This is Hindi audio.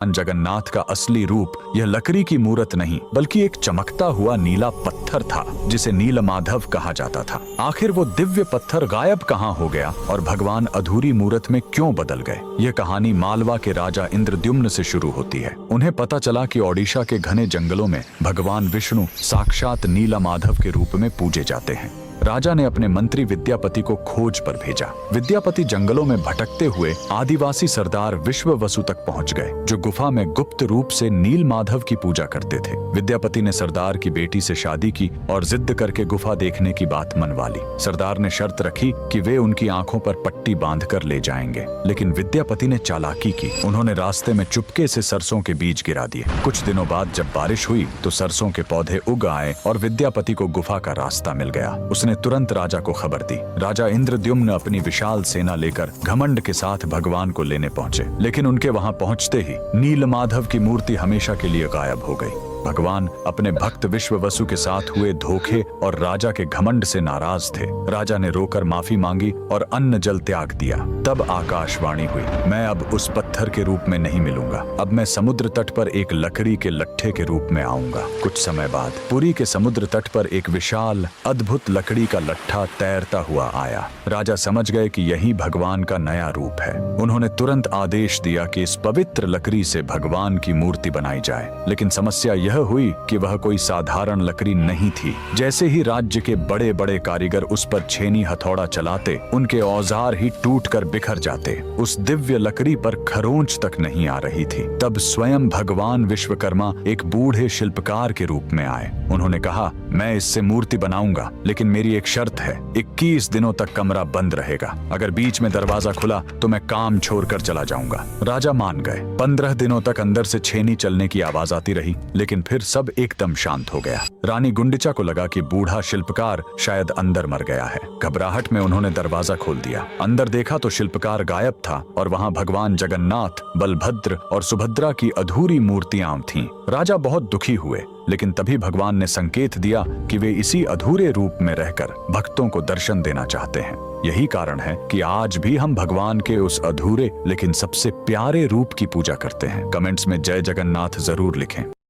जगन्नाथ का असली रूप यह लकड़ी की मूरत नहीं बल्कि एक चमकता हुआ नीला पत्थर था जिसे नीलमाधव कहा जाता था। आखिर वो दिव्य पत्थर गायब कहाँ हो गया और भगवान अधूरी मूरत में क्यों बदल गए? यह कहानी मालवा के राजा इंद्रद्युम्न से शुरू होती है। उन्हें पता चला कि ओडिशा के घने जंगलों में भगवान विष्णु साक्षात नीलमाधव के रूप में पूजे जाते हैं। राजा ने अपने मंत्री विद्यापति को खोज पर भेजा। विद्यापति जंगलों में भटकते हुए आदिवासी सरदार विश्ववसु तक पहुंच गए, जो गुफा में गुप्त रूप से नीलमाधव की पूजा करते थे। विद्यापति ने सरदार की बेटी से शादी की और जिद करके गुफा देखने की बात मनवा ली। सरदार ने शर्त रखी कि वे उनकी आंखों पर पट्टी बांधकर ले जाएंगे, लेकिन विद्यापति ने चालाकी की। उन्होंने रास्ते में चुपके से सरसों के बीज गिरा दिए। कुछ दिनों बाद जब बारिश हुई तो सरसों के पौधे उग आए और विद्यापति को गुफा का रास्ता मिल गया। उसने तुरंत राजा को खबर दी। राजा इंद्रद्युम्न अपनी विशाल सेना लेकर घमंड के साथ भगवान को लेने पहुंचे, लेकिन उनके वहां पहुंचते ही नीलमाधव की मूर्ति हमेशा के लिए गायब हो गई। भगवान अपने भक्त विश्ववसु के साथ हुए धोखे और राजा के घमंड से नाराज थे। राजा ने रोकर माफी मांगी और अन्न जल त्याग दिया। तब आकाशवाणी हुई, मैं अब उस पत्थर के रूप में नहीं मिलूंगा, अब मैं समुद्र तट पर एक लकड़ी के लट्ठे के रूप में आऊंगा। कुछ समय बाद पुरी के समुद्र तट पर एक विशाल अद्भुत लकड़ी का लट्ठा तैरता हुआ आया। राजा समझ गए कि यही भगवान का नया रूप है। उन्होंने तुरंत आदेश दिया कि इस पवित्र लकड़ी से भगवान की मूर्ति बनाई जाए, लेकिन समस्या यह हुई कि वह कोई साधारण लकड़ी नहीं थी। जैसे ही राज्य के बड़े बड़े कारीगर उस पर छेनी हथौड़ा चलाते, उनके औजार ही टूटकर बिखर जाते। उस दिव्य लकड़ी पर खरोंच तक नहीं आ रही थी। तब स्वयं भगवान विश्वकर्मा एक बूढ़े शिल्पकार के रूप में आए। उन्होंने कहा, मैं इससे मूर्ति बनाऊंगा, लेकिन मेरी एक शर्त है, 21 दिनों तक कमरा बंद रहेगा। अगर बीच में दरवाजा खुला तो मैं काम छोड़कर चला जाऊंगा। राजा मान गए। 15 दिनों तक अंदर से छेनी चलने की आवाज आती रही, लेकिन फिर सब एकदम शांत हो गया। रानी गुंडिचा को लगा कि बूढ़ा शिल्पकार शायद अंदर मर गया है। घबराहट में उन्होंने दरवाजा खोल दिया। अंदर देखा तो शिल्पकार गायब था और वहां भगवान जगन्नाथ, बलभद्र और सुभद्रा की अधूरी मूर्तियां थीं। राजा बहुत दुखी हुए, लेकिन तभी भगवान ने संकेत दिया कि वे इसी अधूरे रूप में रहकर भक्तों को दर्शन देना चाहते हैं। यही कारण है कि आज भी हम भगवान के उस अधूरे लेकिन सबसे प्यारे रूप की पूजा करते हैं। कमेंट्स में जय जगन्नाथ जरूर लिखें।